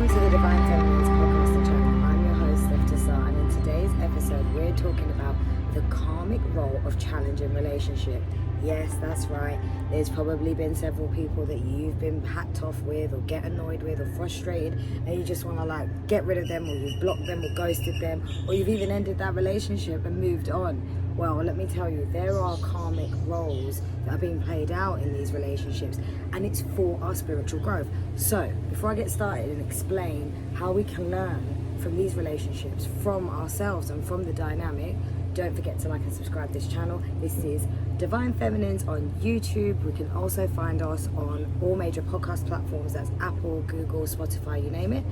Welcome to the Divinefemininespodcast channel. I'm your host, Steph, and in today's episode, we're talking about the karmic role of challenge in relationship. Yes, that's right. There's probably been several people that you've been hacked off with, or get annoyed with, or frustrated, and you just want to get rid of them, or you've blocked them, or ghosted them, or you've even ended that relationship and moved on. Well, let me tell you, there are karmic roles that are being played out in these relationships, and it's for our spiritual growth. So, before I get started and explain how we can learn from these relationships, from ourselves and from the dynamic, don't forget to like and subscribe to this channel. This is Divine Feminines on YouTube. We can also find us on all major podcast platforms. That's Apple, Google, Spotify, you name it.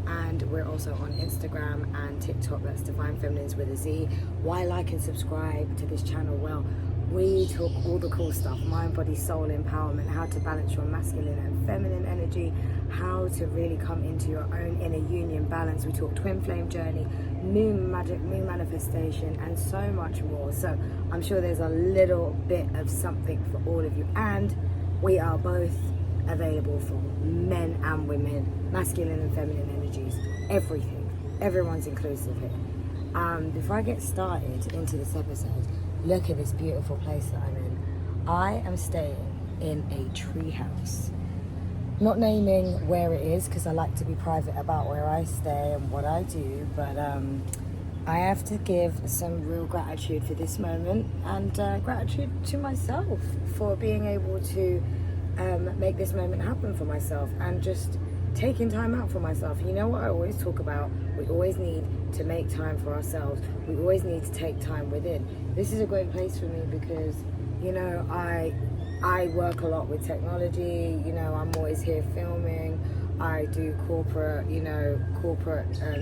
And we're also on Instagram and TikTok. That's Divine Feminines with a Z. Why like and subscribe to this channel? Well, we talk all the cool stuff: mind, body, soul empowerment, how to balance your masculine and feminine energy, how to really come into your own inner union balance. We talk twin flame journey, moon magic, moon manifestation, and so much more. So I'm sure there's a little bit of something for all of you. And we are both available for men and women, masculine and feminine energies, everything. Everyone's inclusive here. Before I get started into this episode, look at this beautiful place that I'm in. I am staying in a tree house. Not naming where it is because I like to be private about where I stay and what I do, but I have to give some real gratitude for this moment, and gratitude to myself for being able to make this moment happen for myself and just taking time out for myself. You know what I always talk about? We always need to make time for ourselves. We always need to take time within. This is a great place for me because, you know, I work a lot with technology. You know, I'm always here filming. I do corporate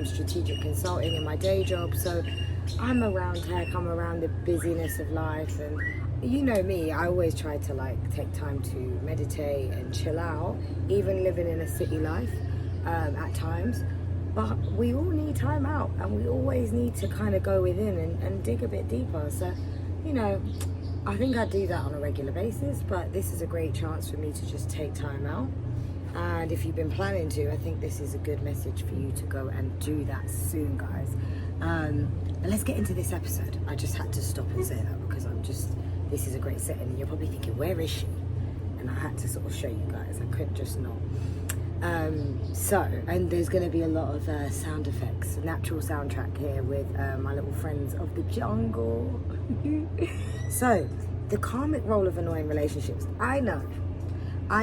strategic consulting in my day job. So I'm around tech, I'm around the busyness of life, and you know me, I always try to take time to meditate and chill out, even living in a city life at times. But we all need time out, and we always need to kind of go within and dig a bit deeper. So, you know, I think I do that on a regular basis, but this is a great chance for me to just take time out. And if you've been planning to, I think this is a good message for you to go and do that soon, guys. But let's get into this episode. I just had to stop and say that because this is a great setting, and you're probably thinking, where is she? And I had to sort of show you guys. I couldn't just not. And there's going to be a lot of sound effects, natural soundtrack here with my little friends of the jungle. So, the karmic role of annoying relationships. I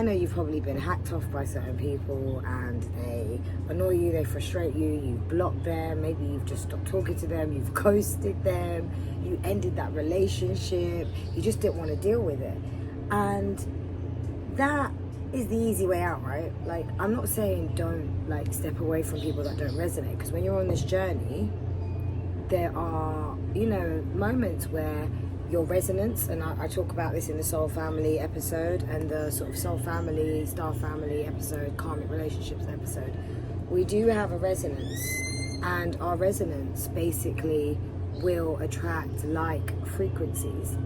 know you've probably been hacked off by certain people, and they annoy you, they frustrate you, you block them, maybe you've just stopped talking to them, you've ghosted them, you ended that relationship, you just didn't want to deal with it. And that is the easy way out, right? I'm not saying don't step away from people that don't resonate, because when you're on this journey, there are, moments where your resonance, and I talk about this in the Soul Family episode and the sort of Soul Family, Star Family episode, Karmic Relationships episode. We do have a resonance, and our resonance basically will attract like frequencies.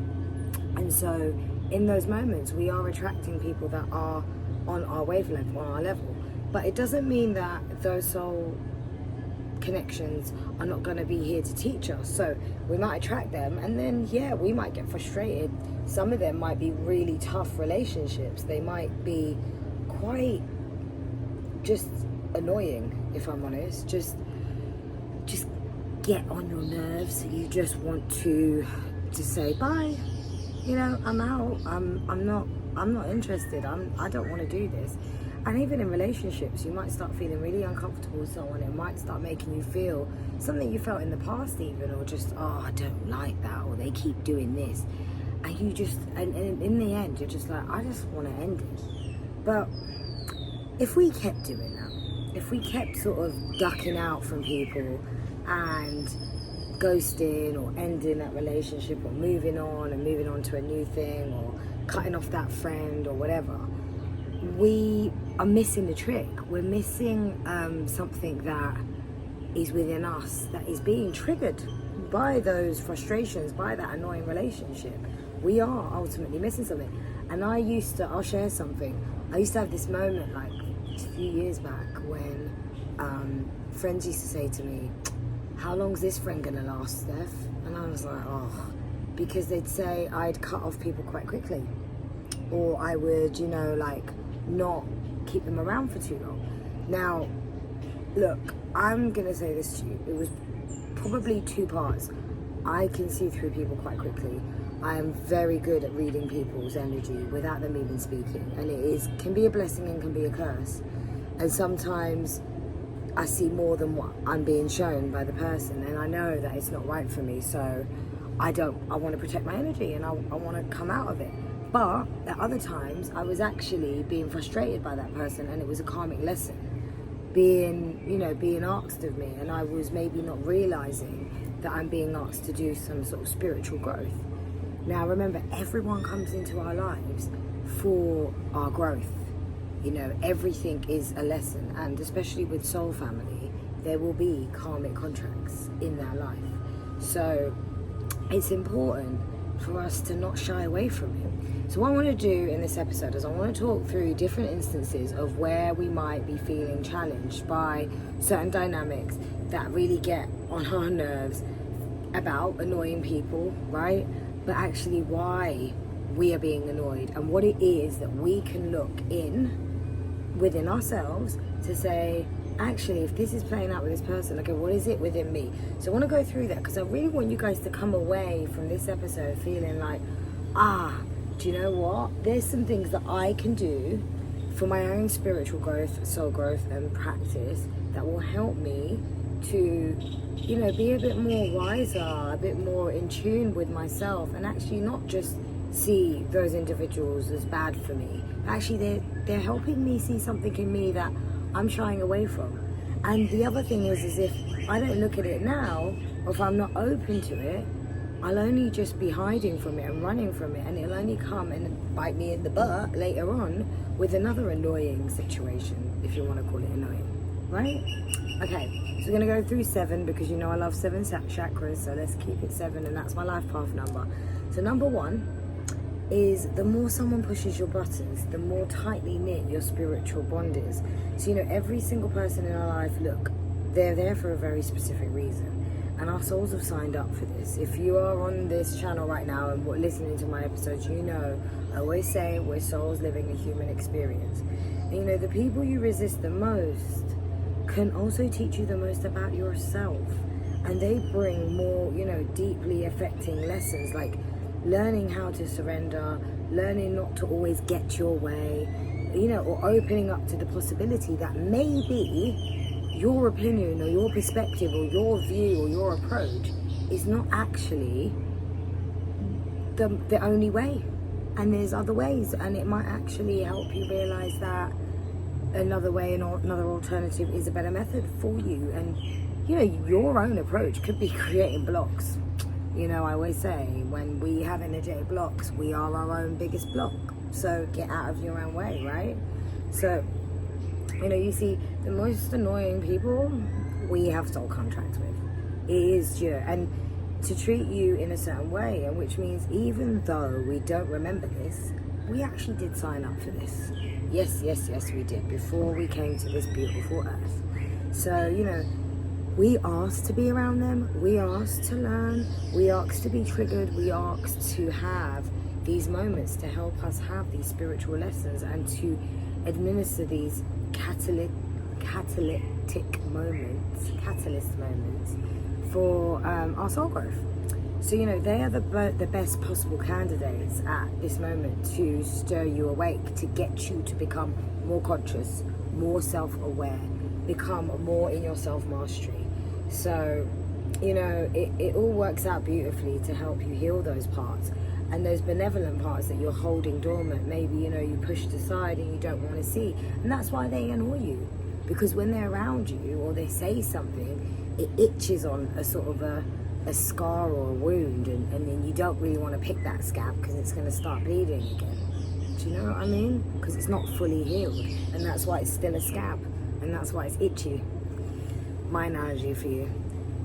And so in those moments, we are attracting people that are on our wavelength, on our level. But it doesn't mean that those soul connections are not going to be here to teach us. So we might attract them, and then we might get frustrated. Some of them might be really tough relationships. They might be quite just annoying, if I'm honest. Just get on your nerves. You just want to say bye. I'm out. I'm not interested. I don't want to do this. And even in relationships, you might start feeling really uncomfortable with someone. It might start making you feel something you felt in the past even, or just, I don't like that, or they keep doing this. And you just, and in the end, you're just like, I just want to end it. But if we kept doing that, if we kept sort of ducking out from people and ghosting or ending that relationship, or moving on to a new thing, or cutting off that friend or whatever, we are missing the trick. We're missing something that is within us that is being triggered by those frustrations, by that annoying relationship. We are ultimately missing something. And I'll share something. I used to have this moment a few years back when friends used to say to me, how long's this friend gonna last, Steph? And I was like, oh, because they'd say I'd cut off people quite quickly, or I would, you know, like not keep them around for too long. Now, look, I'm gonna say this to you, it was probably two parts. I can see through people quite quickly. I am very good at reading people's energy without them even speaking, and can be a blessing and can be a curse. And sometimes I see more than what I'm being shown by the person, and I know that it's not right for me, so I want to protect my energy, and I want to come out of it. But at other times, I was actually being frustrated by that person, and it was a karmic lesson being asked of me, and I was maybe not realizing that I'm being asked to do some sort of spiritual growth. Now remember, everyone comes into our lives for our growth. You know, everything is a lesson, and especially with soul family, there will be karmic contracts in their life. So it's important for us to not shy away from it. So what I want to do in this episode is I want to talk through different instances of where we might be feeling challenged by certain dynamics that really get on our nerves about annoying people, right? But actually why we are being annoyed, and what it is that we can look within ourselves to say, actually, if this is playing out with this person, okay, what is it within me? So I want to go through that, because I really want you guys to come away from this episode feeling like, do you know what? There's some things that I can do for my own spiritual growth, soul growth, and practice that will help me to, you know, be a bit more wiser, a bit more in tune with myself, and actually not just see those individuals as bad for me. Actually, they're helping me see something in me that I'm shying away from. And the other thing is if I don't look at it now, or if I'm not open to it, I'll only just be hiding from it and running from it, and it'll only come and bite me in the butt later on with another annoying situation, if you want to call it annoying, right? Okay, so we're going to go through 7, because you know I love 7 chakras, so let's keep it 7, and that's my life path number. So number 1 is, the more someone pushes your buttons, the more tightly knit your spiritual bond is. So, you know, every single person in our life, look, they're there for a very specific reason. And our souls have signed up for this. If you are on this channel right now and listening to my episodes, you know, I always say we're souls living a human experience. And, you know, the people you resist the most can also teach you the most about yourself. And they bring more, you know, deeply affecting lessons, like learning how to surrender, learning not to always get your way, you know, or opening up to the possibility that maybe your opinion or your perspective or your view or your approach is not actually the only way, and there's other ways, and it might actually help you realize that another way and another alternative is a better method for you. And you know, your own approach could be creating blocks. You know, I always say, when we have energetic blocks, we are our own biggest block. So get out of your own way, right? So, you know, you see, the most annoying people we have soul contracts with. It is you, and to treat you in a certain way, and which means even though we don't remember this, we actually did sign up for this. Yes, we did, before we came to this beautiful earth. So, you know, we asked to be around them, we asked to learn, we asked to be triggered, we asked to have these moments to help us have these spiritual lessons and to administer these catalyst moments for our soul growth. So, you know, they are the best possible candidates at this moment to stir you awake, to get you to become more conscious, more self-aware, become more in your self-mastery. So, you know, it all works out beautifully to help you heal those parts. And those benevolent parts that you're holding dormant, maybe, you know, you pushed aside and you don't want to see. And that's why they annoy you. Because when they're around you or they say something, it itches on a sort of a scar or a wound. And then you don't really want to pick that scab because it's going to start bleeding again. Do you know what I mean? Because it's not fully healed. And that's why it's still a scab. And that's why it's itchy. My analogy for you.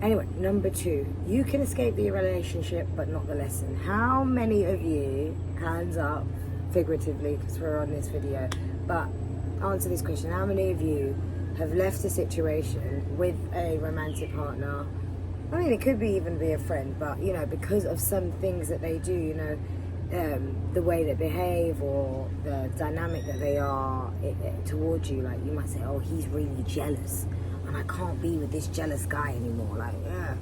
Anyway, number 2, you can escape the relationship but not the lesson. How many of you, hands up, figuratively, because we're on this video, but answer this question, how many of you have left a situation with a romantic partner. I mean, it could even be a friend, but, you know, because of some things that they do, you know, the way they behave or the dynamic that they are towards you, like, you might say, oh, he's really jealous, and I can't be with this jealous guy anymore, like, yeah.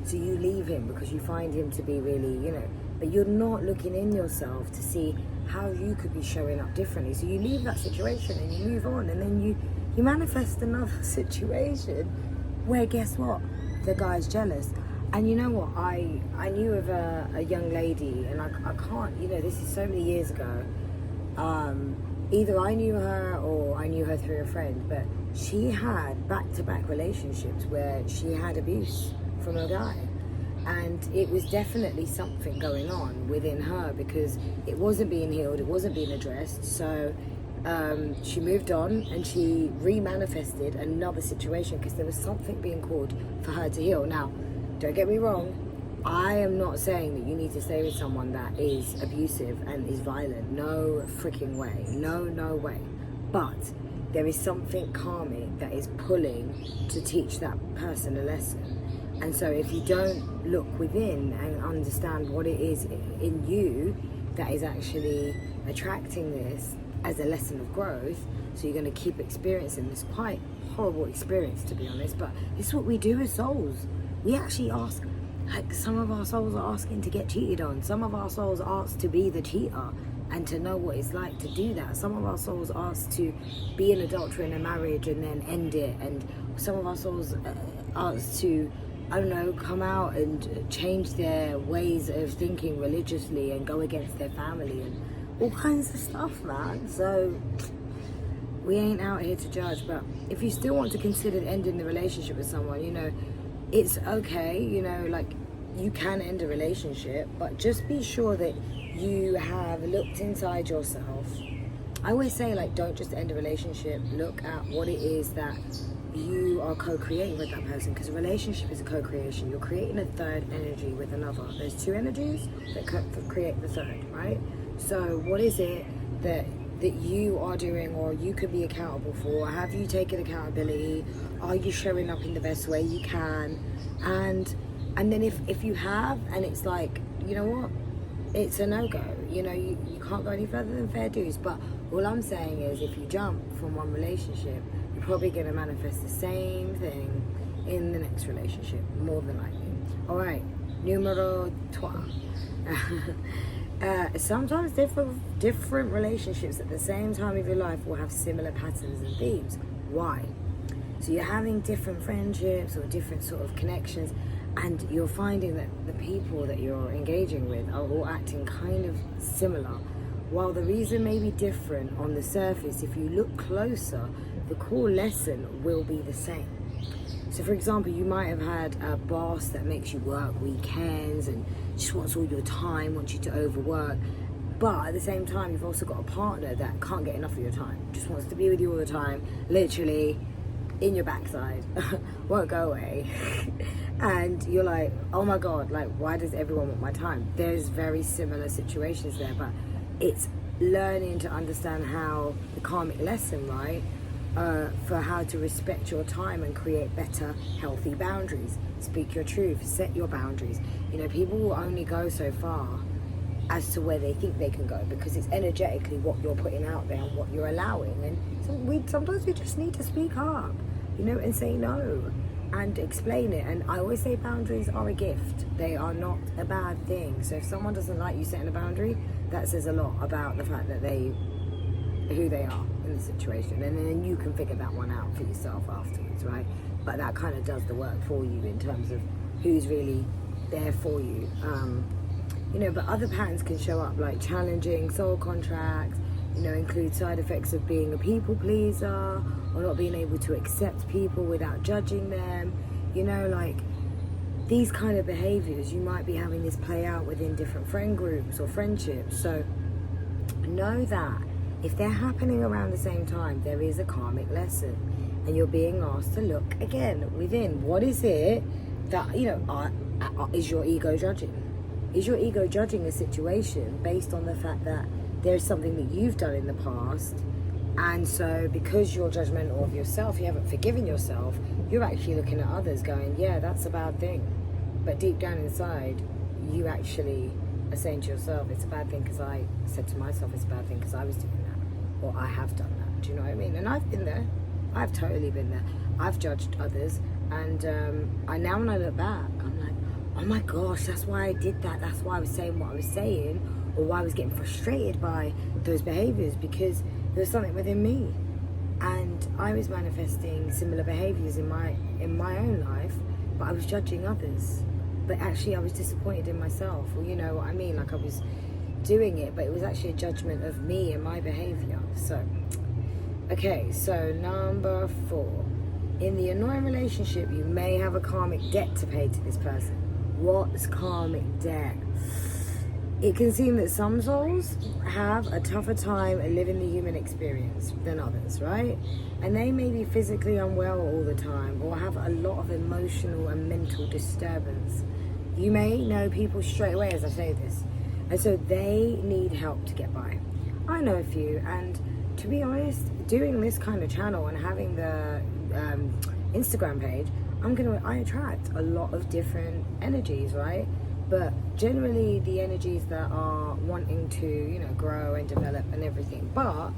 So you leave him because you find him to be really, you know, but you're not looking in yourself to see how you could be showing up differently. So you leave that situation and you move on, and then you manifest another situation where, guess what? The guy's jealous. And you know what? I knew of a young lady, and I can't, you know, this is so many years ago. Either I knew her or I knew her through a friend, but she had back-to-back relationships where she had abuse from a guy. And it was definitely something going on within her because it wasn't being healed, it wasn't being addressed. So she moved on and she re-manifested another situation because there was something being called for her to heal. Now, don't get me wrong, I am not saying that you need to stay with someone that is abusive and is violent. No freaking way. No way. But there is something karmic that is pulling to teach that person a lesson. And so if you don't look within and understand what it is in you that is actually attracting this as a lesson of growth, so you're going to keep experiencing this quite horrible experience, to be honest, but this is what we do as souls. We actually ask, like, some of our souls are asking to get cheated on. Some of our souls ask to be the cheater and to know what it's like to do that. Some of our souls ask to be an adulterer in a marriage and then end it. And some of our souls ask to, I don't know, come out and change their ways of thinking religiously and go against their family and all kinds of stuff, man. So we ain't out here to judge, but if you still want to consider ending the relationship with someone, you know, it's okay, you know, like, you can end a relationship, but just be sure that you have looked inside yourself. I always say, like, don't just end a relationship, look at what it is that you are co-creating with that person, because a relationship is a co-creation. You're creating a third energy with another. There's two energies that create the third, right? So what is it that you are doing, or you could be accountable for? Have you taken accountability? Are you showing up in the best way you can? And then if you have, and it's like, you know what, it's a no-go, you know, you can't go any further than fair dues. But all I'm saying is, if you jump from one relationship, you're probably going to manifest the same thing in the next relationship, more than likely. All right, numero 12. Sometimes different relationships at the same time of your life will have similar patterns and themes. Why? So you're having different friendships or different sort of connections, and you're finding that the people that you're engaging with are all acting kind of similar. While the reason may be different on the surface, if you look closer, the core lesson will be the same. So for example, you might have had a boss that makes you work weekends and just wants all your time, wants you to overwork. But at the same time, you've also got a partner that can't get enough of your time, just wants to be with you all the time, literally in your backside, won't go away. And you're like, oh my God, like, why does everyone want my time? There's very similar situations there, but it's learning to understand how the karmic lesson, right? For how to respect your time and create better, healthy boundaries. Speak your truth, set your boundaries. You know, people will only go so far as to where they think they can go, because it's energetically what you're putting out there and what you're allowing. And sometimes we just need to speak up, you know, and say no and explain it. And I always say boundaries are a gift. They are not a bad thing. So if someone doesn't like you setting a boundary, that says a lot about the fact that who they are in the situation, and then you can figure that one out for yourself afterwards, right? But that kind of does the work for you in terms of who's really there for you. You know, but other patterns can show up like challenging soul contracts, you know, include side effects of being a people pleaser or not being able to accept people without judging them. You know, like these kind of behaviors, you might be having this play out within different friend groups or friendships. So know that if they're happening around the same time, there is a karmic lesson, and you're being asked to look again within. What is it that, you know, is your ego judging? Is your ego judging a situation based on the fact that there's something that you've done in the past And so because you're judgmental of yourself, you haven't forgiven yourself, you're actually looking at others going, yeah, that's a bad thing. But deep down inside, you actually are saying to yourself, it's a bad thing because I said to myself it's a bad thing because I was doing that, or I have done that. Do you know what I mean? And I've been there. I've totally been there. I've judged others, and now when I look back, I'm like, oh my gosh, that's why I did that. That's why I was saying what I was saying, or why I was getting frustrated by those behaviors, because there was something within me, and I was manifesting similar behaviors in my own life, but I was judging others. But actually, I was disappointed in myself, or you know what I mean? Like I was doing it, but it was actually a judgment of me and my behavior. So, okay, so number 4. In the annoying relationship, you may have a karmic debt to pay to this person. What's karmic debt? It can seem that some souls have a tougher time living the human experience than others, right? And they may be physically unwell all the time, or have a lot of emotional and mental disturbance. You may know people straight away as I say this, and so they need help to get by. I know a few, and to be honest, doing this kind of channel and having the Instagram page, I attract a lot of different energies, right? But generally the energies that are wanting to, you know, grow and develop and everything. But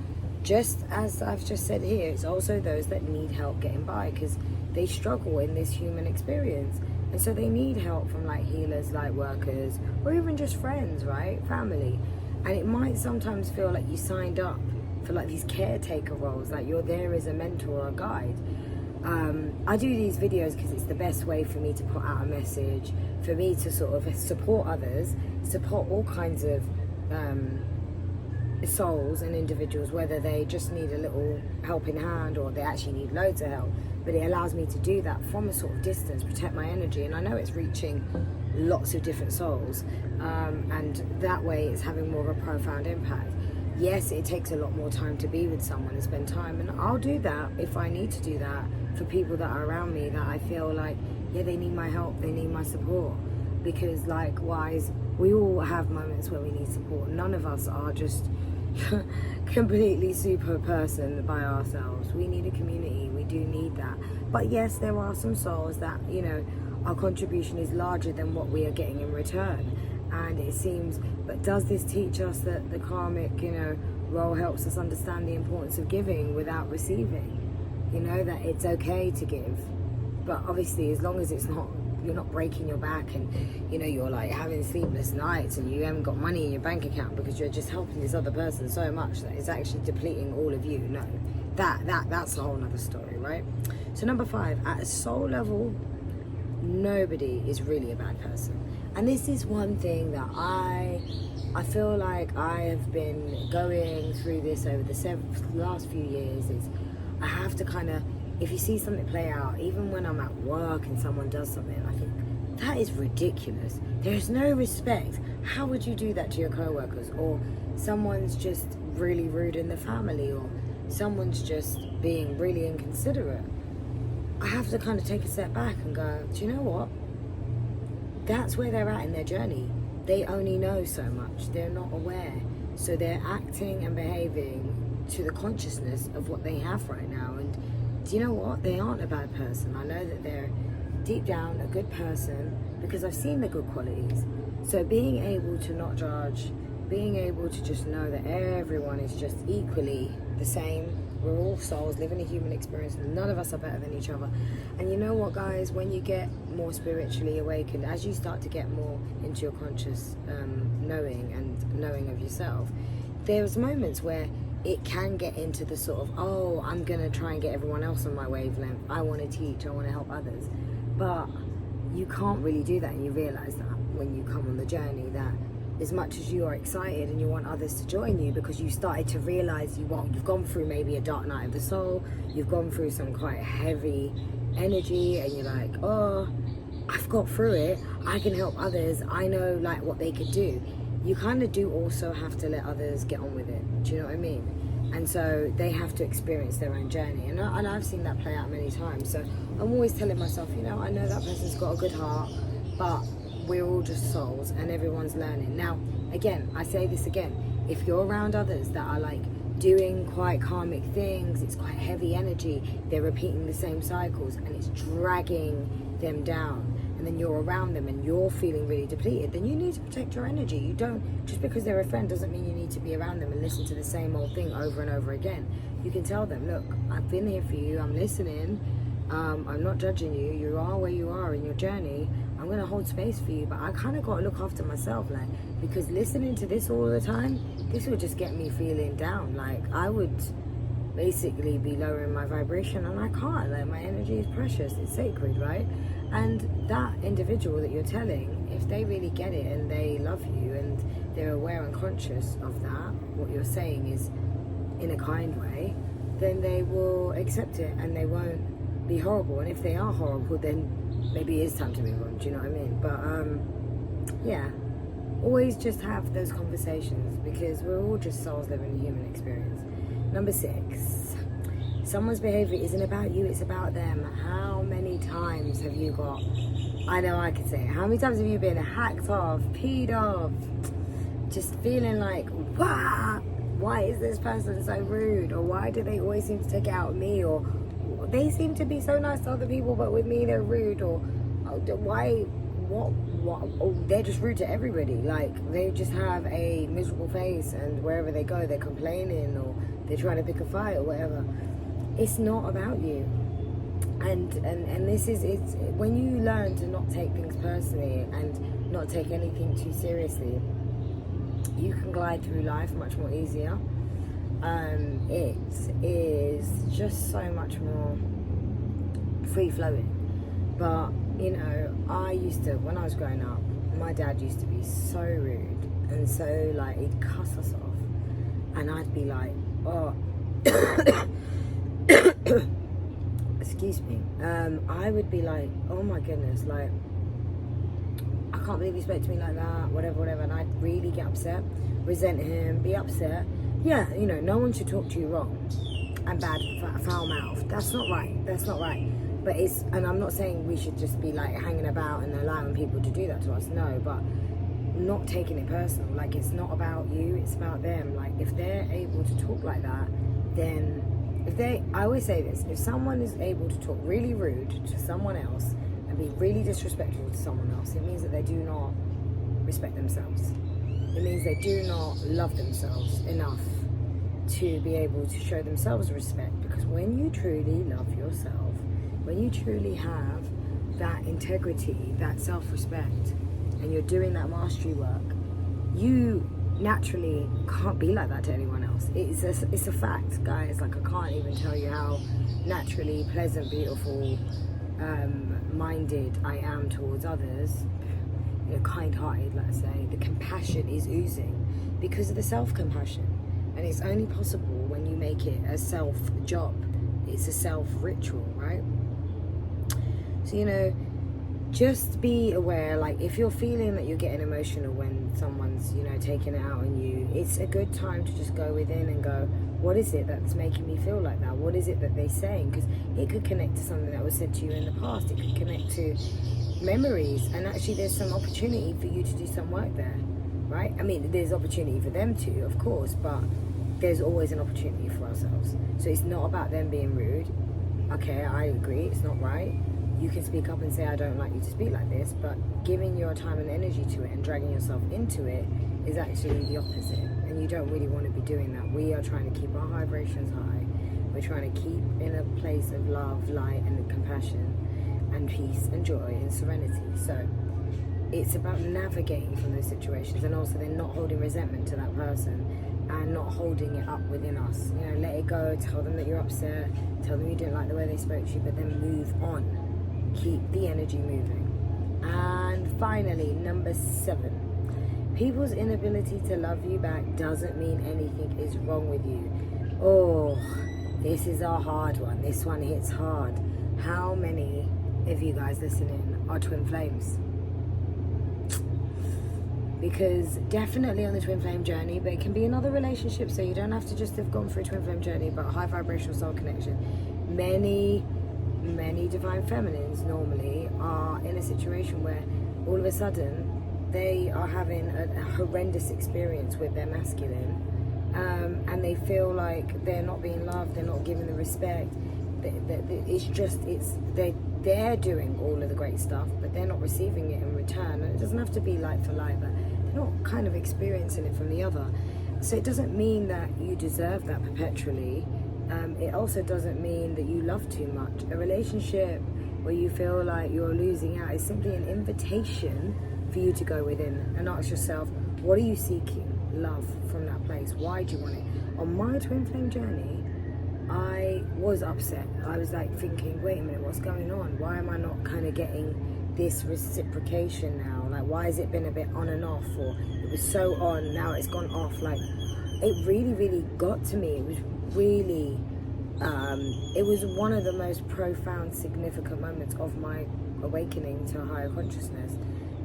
just as I've just said here, it's also those that need help getting by because they struggle in this human experience. And so they need help from like healers, light workers, or even just friends, right? Family. And it might sometimes feel like you signed up for like these caretaker roles, like you're there as a mentor or a guide. I do these videos because it's the best way for me to put out a message, for me to sort of support others, support all kinds of souls and individuals, whether they just need a little helping hand or they actually need loads of help. But it allows me to do that from a sort of distance, protect my energy, and I know it's reaching lots of different souls, and that way it's having more of a profound impact. Yes, it takes a lot more time to be with someone and spend time, and I'll do that if I need to do that for people that are around me that I feel like, yeah, they need my help, they need my support. Because likewise, we all have moments where we need support. None of us are just completely super person by ourselves. We need a community, we do need that. But yes, there are some souls that, you know, our contribution is larger than what we are getting in return. And it seems, but does this teach us that the karmic, you know, role helps us understand the importance of giving without receiving? You know, that it's okay to give, but obviously as long as it's not, you're not breaking your back and, you know, you're like having sleepless nights and you haven't got money in your bank account because you're just helping this other person so much that it's actually depleting all of you. No, that's a whole nother story, right? So number 5, at a soul level, nobody is really a bad person. And this is one thing that I feel like I have been going through this over the last few years is I have to kind of, if you see something play out, even when I'm at work and someone does something, I think, that is ridiculous. There's no respect. How would you do that to your co-workers? Or someone's just really rude in the family, or someone's just being really inconsiderate. I have to kind of take a step back and go, do you know what? That's where they're at in their journey. They only know so much. They're not aware. So they're acting and behaving to the consciousness of what they have right now. And do you know what? They aren't a bad person. I know that they're deep down a good person because I've seen the good qualities. So being able to not judge, being able to just know that everyone is just equally the same. We're all souls living a human experience. None of us are better than each other. And you know what, guys? When you get more spiritually awakened, as you start to get more into your conscious knowing and knowing of yourself, there's moments where it can get into the sort of, oh, I'm going to try and get everyone else on my wavelength. I want to teach. I want to help others. But you can't really do that, and you realise that when you come on the journey, that as much as you are excited and you want others to join you because you started to realise you've gone through maybe a dark night of the soul, you've gone through some quite heavy energy, and you're like, oh, I've got through it, I can help others, I know like what they could do. You kind of do also have to let others get on with it, do you know what I mean? And so they have to experience their own journey, and I've seen that play out many times. So I'm always telling myself, you know, I know that person's got a good heart, but we're all just souls and everyone's learning. Now, again, I say this again, if you're around others that are like doing quite karmic things, it's quite heavy energy, they're repeating the same cycles and it's dragging them down, and then you're around them and you're feeling really depleted, then you need to protect your energy. You don't, just because they're a friend doesn't mean you need to be around them and listen to the same old thing over and over again. You can tell them, look, I've been here for you, I'm listening, I'm not judging you, you are where you are in your journey, I'm going to hold space for you, but I kind of got to look after myself, like, because listening to this all the time, this would just get me feeling down. Like, I would basically be lowering my vibration, and I can't. Like, my energy is precious, it's sacred, right? And that individual that you're telling, if they really get it and they love you and they're aware and conscious of that, what you're saying is in a kind way, then they will accept it and they won't be horrible. And if they are horrible, then maybe it is time to move on, do you know what I mean? But yeah, always just have those conversations, because we're all just souls living a human experience. Number 6, someone's behavior isn't about you, it's about them. How many times have you got, I know I can say it, how many times have you been hacked off, peed off, just feeling like, wow, why is this person so rude? Or why do they always seem to take it out on me? Or they seem to be so nice to other people, but with me they're rude. Or why, what, oh, they're just rude to everybody. Like, they just have a miserable face, and wherever they go they're complaining, or they're trying to pick a fight or whatever. It's not about you. And this is, it's when you learn to not take things personally and not take anything too seriously, you can glide through life much more easier. It is just so much more free-flowing. But, you know, I used to, when I was growing up, my dad used to be so rude, and so, like, he'd cuss us off, and I'd be like, oh, excuse me, I would be like, oh my goodness, like, I can't believe he spoke to me like that, whatever, and I'd really get upset, resent him, be upset. Yeah, you know, no one should talk to you wrong and bad, foul mouth. That's not right. But it's, and I'm not saying we should just be like hanging about and allowing people to do that to us. No, but not taking it personal. Like, it's not about you, it's about them. Like, if they're able to talk like that, then I always say this, if someone is able to talk really rude to someone else and be really disrespectful to someone else, it means that they do not respect themselves. It means they do not love themselves enough to be able to show themselves respect. Because when you truly love yourself, when you truly have that integrity, that self-respect, and you're doing that mastery work, you naturally can't be like that to anyone else. It's a fact, guys. Like, I can't even tell you how naturally pleasant, beautiful, minded I am towards others. You know, kind-hearted, let's say. The compassion is oozing because of the self-compassion, and it's only possible when you make it a self-job. It's a self-ritual, right? So, you know, just be aware, like, if you're feeling that you're getting emotional when someone's, you know, taking it out on you, it's a good time to just go within and go, what is it that's making me feel like that? What is it that they're saying? Because it could connect to something that was said to you in the past. It could connect to memories, and actually there's some opportunity for you to do some work there, right? I mean, there's opportunity for them too, of course, but there's always an opportunity for ourselves. So it's not about them being rude. Okay, I agree, it's not right. You can speak up and say, I don't like you to speak like this, but giving your time and energy to it and dragging yourself into it is actually the opposite, and you don't really want to be doing that. We are trying to keep our vibrations high. We're trying to keep in a place of love, light, and compassion, and peace and joy and serenity. So it's about navigating from those situations, and also then not holding resentment to that person and not holding it up within us. You know, let it go, tell them that you're upset, tell them you didn't like the way they spoke to you, but then move on. Keep the energy moving. And finally, number 7, people's inability to love you back doesn't mean anything is wrong with you. Oh, this is a hard one. This one hits hard. How many of you guys listening are twin flames? Because definitely on the twin flame journey, but it can be another relationship, so you don't have to just have gone through a twin flame journey, but a high vibrational soul connection. Many divine feminines normally are in a situation where all of a sudden they are having a horrendous experience with their masculine, and they feel like they're not being loved, they're not given the respect. They're doing all of the great stuff, but they're not receiving it in return. And it doesn't have to be like for like, but they're not kind of experiencing it from the other. So it doesn't mean that you deserve that perpetually. It also doesn't mean that you love too much. A relationship where you feel like you're losing out is simply an invitation for you to go within and ask yourself, what are you seeking? Love from that place. Why do you want it? On my twin flame journey, I was upset. I was like thinking, wait a minute, what's going on? Why am I not kind of getting this reciprocation now? Like, why has it been a bit on and off? Or it was so on, now it's gone off. Like, it really, really got to me. It was really, it was one of the most profound, significant moments of my awakening to a higher consciousness,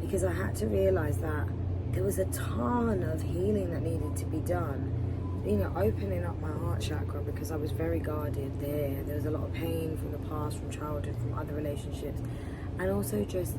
because I had to realize that there was a ton of healing that needed to be done. You know, opening up my heart chakra, because I was very guarded there. There was a lot of pain from the past, from childhood, from other relationships. And also just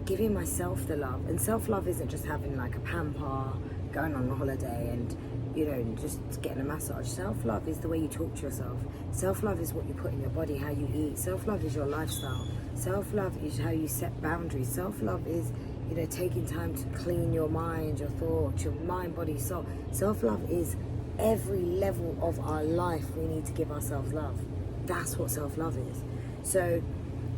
giving myself the love. And self-love isn't just having like a pamper, going on a holiday and, you know, just getting a massage. Self-love is the way you talk to yourself. Self-love is what you put in your body, how you eat. Self-love is your lifestyle. Self-love is how you set boundaries. Self-love is, you know, taking time to clean your mind, your thoughts, your mind, body, soul. Self-love is every level of our life. We need to give ourselves love. That's what self-love is. So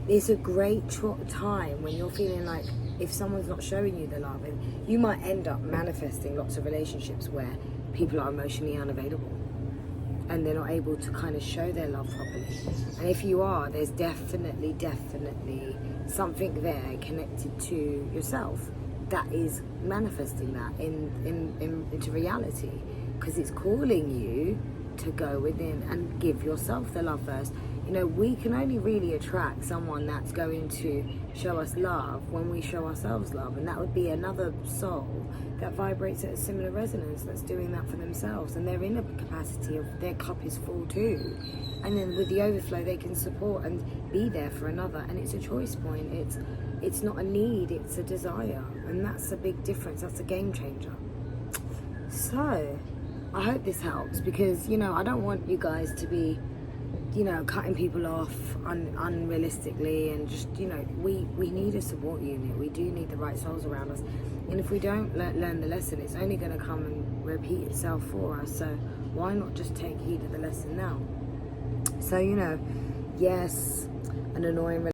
it's a great time when you're feeling like if someone's not showing you the love, and you might end up manifesting lots of relationships where people are emotionally unavailable and they're not able to kind of show their love properly. And if you are, there's definitely something there connected to yourself that is manifesting that into reality, because it's calling you to go within and give yourself the love first. You know, we can only really attract someone that's going to show us love when we show ourselves love, and that would be another soul that vibrates at a similar resonance, that's doing that for themselves, and they're in a capacity of their cup is full too, and then with the overflow they can support and be there for another. And it's a choice point. It's not a need, it's a desire, and that's a big difference. That's a game changer. So I hope this helps, because, you know, I don't want you guys to be, you know, cutting people off unrealistically, and just, you know, we need a support unit. We do need the right souls around us, and if we don't learn the lesson, it's only going to come and repeat itself for us. So why not just take heed of the lesson now? So, you know, yes, an annoying